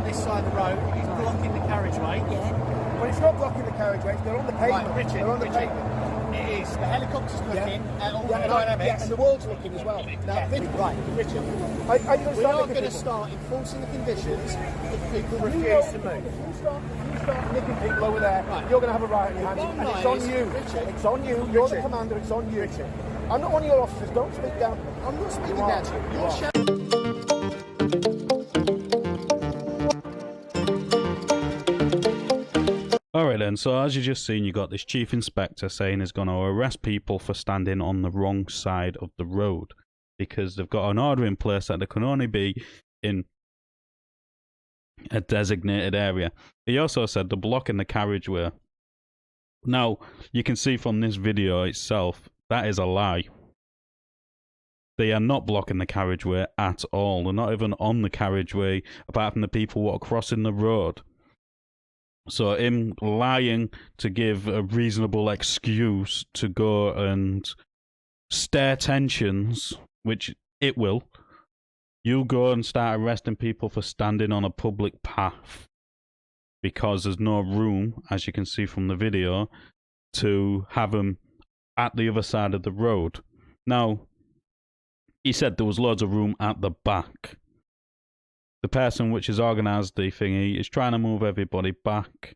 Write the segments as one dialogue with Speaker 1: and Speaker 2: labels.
Speaker 1: this side of the road. He's blocking the carriageway.
Speaker 2: Yeah. But it's not blocking the carriageway. They're on the pavement.
Speaker 1: Right, Richard,
Speaker 2: they're on the pavement.
Speaker 1: It is. The helicopter's looking at all the dynamics.
Speaker 2: Yeah, and the world's looking as well. Now,
Speaker 1: Right, Richard.
Speaker 2: Are you
Speaker 1: We are going to start enforcing the conditions if people refuse to move.
Speaker 2: You start nicking people over there,
Speaker 1: Right.
Speaker 2: you're going to have a riot in your hands. And it's on you.
Speaker 1: Richard.
Speaker 2: It's on you. You're the commander. It's on you.
Speaker 1: Richard.
Speaker 2: I'm not one of your officers. Don't speak down.
Speaker 1: I'm not speaking down to you. You're shouting.
Speaker 3: Alright then, so as you just seen, you got this chief inspector saying he's going to arrest people for standing on the wrong side of the road because they've got an order in place that they can only be in a designated area. He also said they're blocking the carriageway. Now, you can see from this video itself, that is a lie. They are not blocking the carriageway at all. They're not even on the carriageway, apart from the people who are crossing the road. So him lying to give a reasonable excuse to go and stir tensions, which it will, you go and start arresting people for standing on a public path because there's no room, as you can see from the video, to have them at the other side of the road. Now, he said there was loads of room at the back. The person which has organised the thingy is trying to move everybody back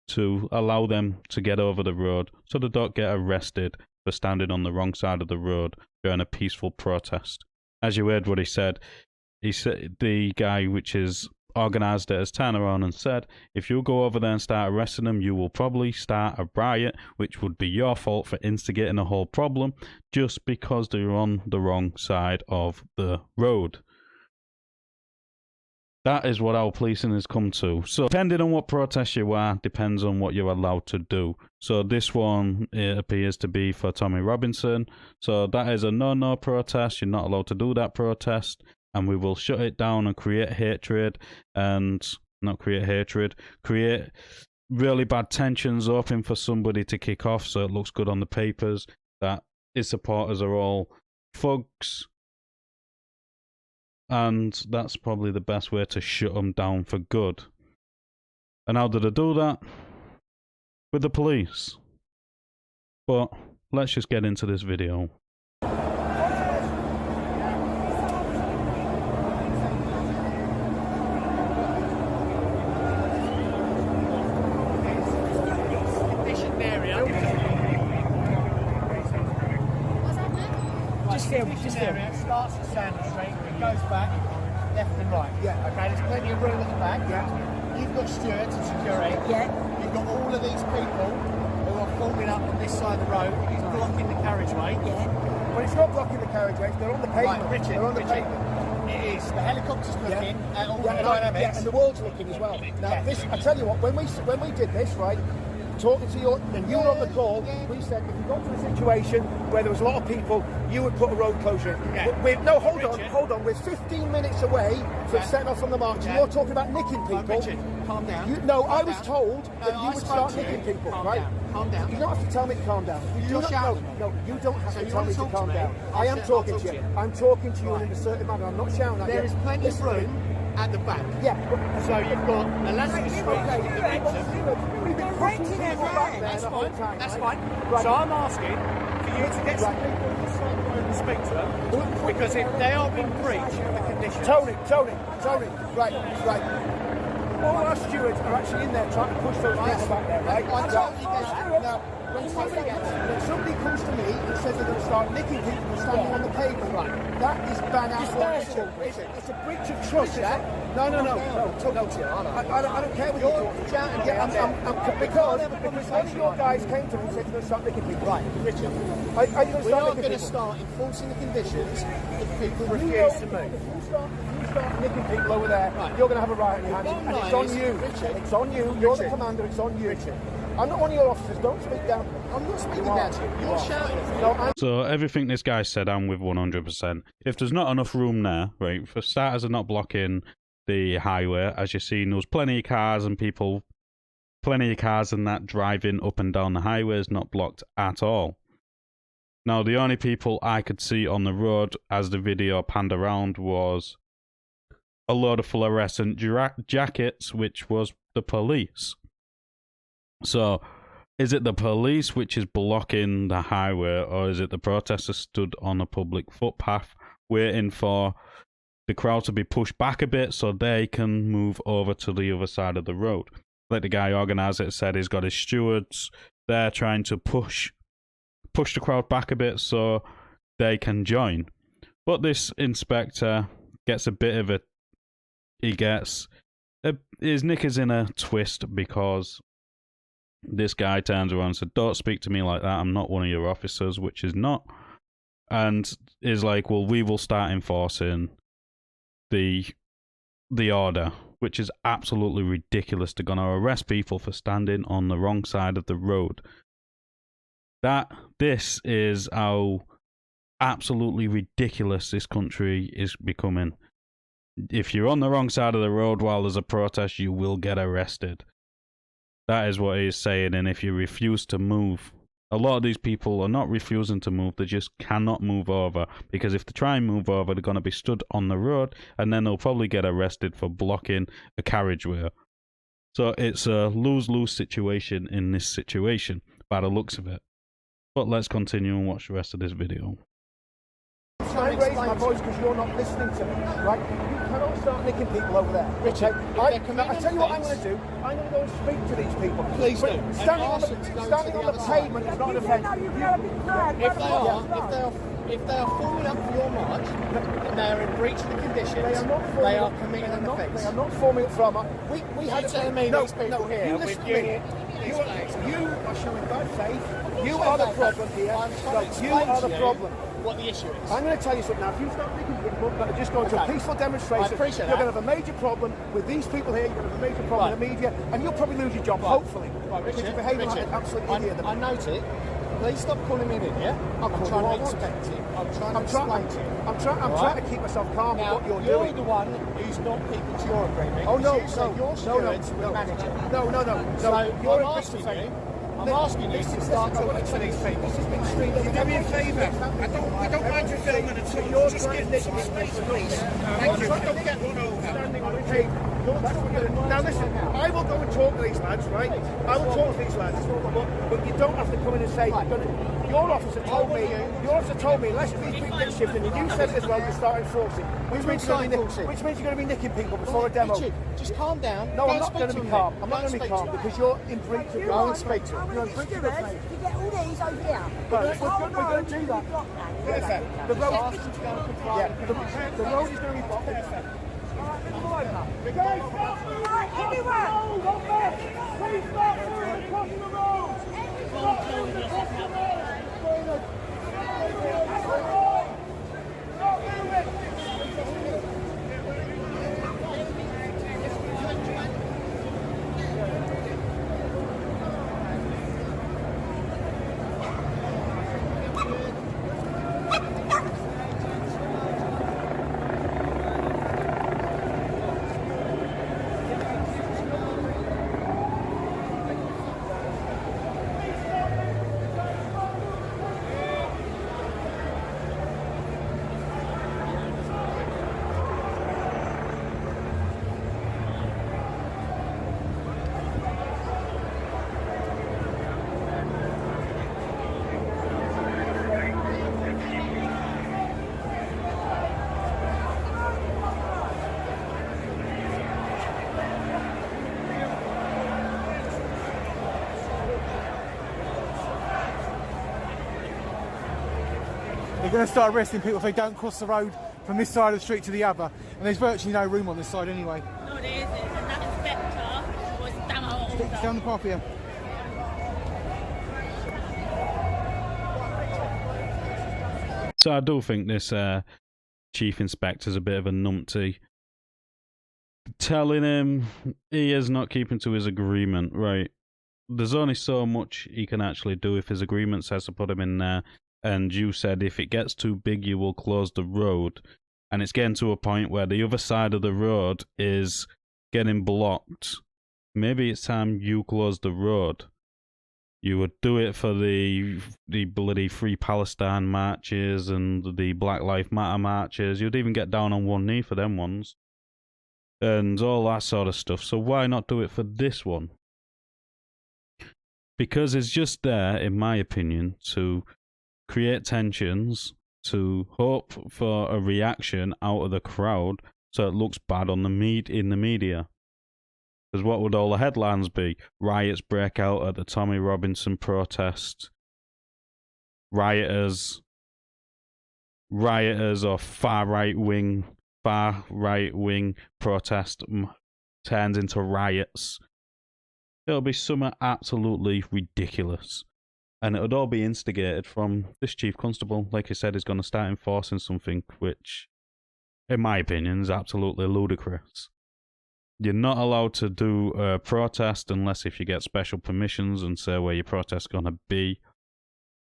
Speaker 3: to allow them to get over the road so they don't get arrested for standing on the wrong side of the road during a peaceful protest. As you heard what he said the guy which has organised it has turned around and said, if you go over there and start arresting them, you will probably start a riot, which would be your fault for instigating the whole problem just because they're on the wrong side of the road. That is what our policing has come to. So, depending on what protest you are, depends on what you're allowed to do. So, this one, it appears to be for Tommy Robinson. So, that is a no-no protest. You're not allowed to do that protest. And we will shut it down and create hatred. And, not create hatred, create really bad tensions, hoping for somebody to kick off so it looks good on the papers that his supporters are all thugs. And that's probably the best way to shut them down for good. And how did I do that? With the police. But let's just get into this video.
Speaker 1: Just area starts at Sandal Street, it goes back left and right. Yeah. Okay, there's plenty of room at the back. Yeah. You've got stewards and security. Yeah. You've got all of these people who are forming up on this side of the road. He's blocking the carriageway.
Speaker 2: Yeah. But it's not blocking the carriageway. They're on the pavement.
Speaker 1: Right, Richard.
Speaker 2: They're on the pavement.
Speaker 1: It is. The helicopter's looking at all the dynamics.
Speaker 2: Yeah, and the world's looking as well. Now, this, I tell you what, when we did this, right, talking to you, and you were on the call, we said if you got to a situation where there was a lot of people, you would put a road closure in.
Speaker 1: Yeah.
Speaker 2: No, hold on. We're 15 minutes away from setting off on the march, and you're talking about nicking people.
Speaker 1: Richard, calm down.
Speaker 2: I was told that you would start nicking people, right?
Speaker 1: Calm down.
Speaker 2: You don't have to tell me to calm down.
Speaker 1: You're shouting.
Speaker 2: No, you don't have to tell me to calm down.
Speaker 1: I
Speaker 2: am talking to you. I'm talking to you in an assertive manner. I'm not shouting at you.
Speaker 1: There is plenty of room at the back.
Speaker 2: Yeah.
Speaker 1: So you've got Alaska Street.
Speaker 2: We've been pushing people back there
Speaker 1: That's
Speaker 2: the whole
Speaker 1: fine.
Speaker 2: time.
Speaker 1: That's
Speaker 2: right?
Speaker 1: fine.
Speaker 2: Right.
Speaker 1: So I'm asking for you to get some people to sign and speak to them, because if they are in breach of the conditions.
Speaker 2: Tony. Right. All our stewards are actually in there trying to push those people back there, right?
Speaker 1: I totally get that.
Speaker 2: Now, when somebody comes to me and says they're going to start nicking people and standing on the pavement, right? That is banal. It's a breach of trust. No. I don't care what you're talking. Because one of your guys came to me and said they're going to start nicking people. Right, Richard.
Speaker 1: We are going to start enforcing the conditions if people refuse to move.
Speaker 2: You start nicking people over there, you're going to have a riot in your hands. And it's on you. It's on you. You're the commander. It's on you. I'm not one of your officers. Don't speak down.
Speaker 1: I'm not speaking down to you. You're shouting.
Speaker 3: So everything this guy said, I'm with 100%. If there's not enough room there, right, for starters are not blocking the highway. As you've seen, there was plenty of cars and people, plenty of cars and that driving up and down the highway is not blocked at all. Now, the only people I could see on the road as the video panned around was a load of fluorescent jackets, which was the police. So, is it the police which is blocking the highway, or is it the protesters stood on a public footpath waiting for the crowd to be pushed back a bit so they can move over to the other side of the road? Like the guy organised it said, he's got his stewards there trying to push the crowd back a bit so they can join. But this inspector gets a bit of a... his knickers in a twist, because this guy turns around and said, "Don't speak to me like that, I'm not one of your officers," which is not. And is like, "Well, we will start enforcing the order," which is absolutely ridiculous. They're going to arrest people for standing on the wrong side of the road. This is how absolutely ridiculous this country is becoming. If you're on the wrong side of the road while there's a protest, you will get arrested. That is what he's saying. And if you refuse to move, a lot of these people are not refusing to move, they just cannot move over, because if they try and move over, they're going to be stood on the road, and then they'll probably get arrested for blocking a carriageway. So it's a lose-lose situation in this situation, by the looks of it. But let's continue and watch the rest of this video.
Speaker 2: I'm raising my voice because you're not listening to me, right? You cannot start nicking people over there.
Speaker 1: Richard,
Speaker 2: I tell you what I'm going to do. I'm going to go and speak to these people.
Speaker 1: Please do.
Speaker 2: Standing on the pavement is not an offence.
Speaker 1: If they are forming up for your march, and they are in breach of the conditions, they are committing an offence.
Speaker 2: They are not forming up for our march. We had
Speaker 1: telling me these people here with union.
Speaker 2: You are showing bad faith. You are the problem here. You are the problem.
Speaker 1: What the issue is.
Speaker 2: I'm going to tell you something now. If you start nicking people that are just going to a peaceful demonstration, you're going to have a major problem with these people here. You're going to have a major problem in the media, and you'll probably lose your job, hopefully. Because you're behaving like an absolute idiot.
Speaker 1: I note it. Please stop calling me an idiot. I'm trying to explain to you. I'm trying
Speaker 2: to keep myself calm with what you're doing.
Speaker 1: You're the one who's not people to your agreement.
Speaker 2: Oh no,
Speaker 1: your stewards will manage it.
Speaker 2: No.
Speaker 1: So I'm asking you to start talking to these people.
Speaker 2: This has been streamed.
Speaker 4: Do me a favour. I don't mind you filming at all. Just give me some space, please. Thank you. Don't get run over.
Speaker 2: Now listen, I will go and talk to these lads, right? I will talk to these lads, but you don't have to come in and say, your officer told me, unless these people get shifted, and you said it as well, you start enforcing, which means you're going to be nicking people before a demo.
Speaker 1: Richard, just calm down.
Speaker 2: No, I'm not going to be calm. I'm not going to be calm because you're in breach of
Speaker 1: Go and speak to him.
Speaker 2: You're in breach of the faith.
Speaker 5: To get all these over here.
Speaker 2: We're going to do that.
Speaker 1: Perfect.
Speaker 2: The road,
Speaker 1: Ask them to go and comply.
Speaker 2: the road is going to be blocked. Perfect.
Speaker 5: Guys, stop moving! Everyone! Please stop moving! Crossing the road! Stop moving! Crossing the road! Stop moving!
Speaker 4: They're going to start arresting people if they don't cross the road from this side of the street to the other. And there's virtually no room on this side anyway.
Speaker 6: No, there isn't. And that inspector was damn out of order.
Speaker 4: Stay on the path here.
Speaker 3: So I do think this chief inspector's a bit of a numpty. Telling him he is not keeping to his agreement, right? There's only so much he can actually do if his agreement says to put him in there. And you said if it gets too big, you will close the road. And it's getting to a point where the other side of the road is getting blocked. Maybe it's time you close the road. You would do it for the bloody Free Palestine marches and the Black Lives Matter marches. You'd even get down on one knee for them ones. and all that sort of stuff. So why not do it for this one? Because it's just there, in my opinion, to create tensions, to hope for a reaction out of the crowd, so it looks bad on in the media. Because what would all the headlines be? Riots break out at the Tommy Robinson protest. Rioters or far right wing protest turns into riots. It'll be something absolutely ridiculous. And it would all be instigated from this chief constable. Like I said, is going to start enforcing something which, in my opinion, is absolutely ludicrous. You're not allowed to do a protest unless if you get special permissions and say where your protest's going to be.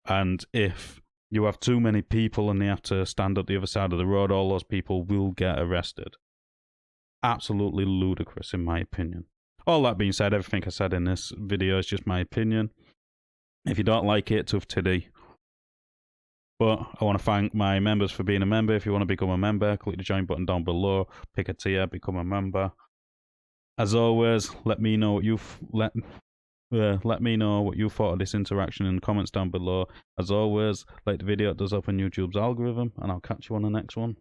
Speaker 3: And if you have too many people and they have to stand at the other side of the road, all those people will get arrested. Absolutely ludicrous, in my opinion. All that being said, everything I said in this video is just my opinion. If you don't like it, tough titty. But I want to thank my members for being a member. If you want to become a member, click the join button down below, pick a tier, become a member. As always, let me know what let me know what you thought of this interaction in the comments down below. As always, like the video, it does open YouTube's algorithm, and I'll catch you on the next one.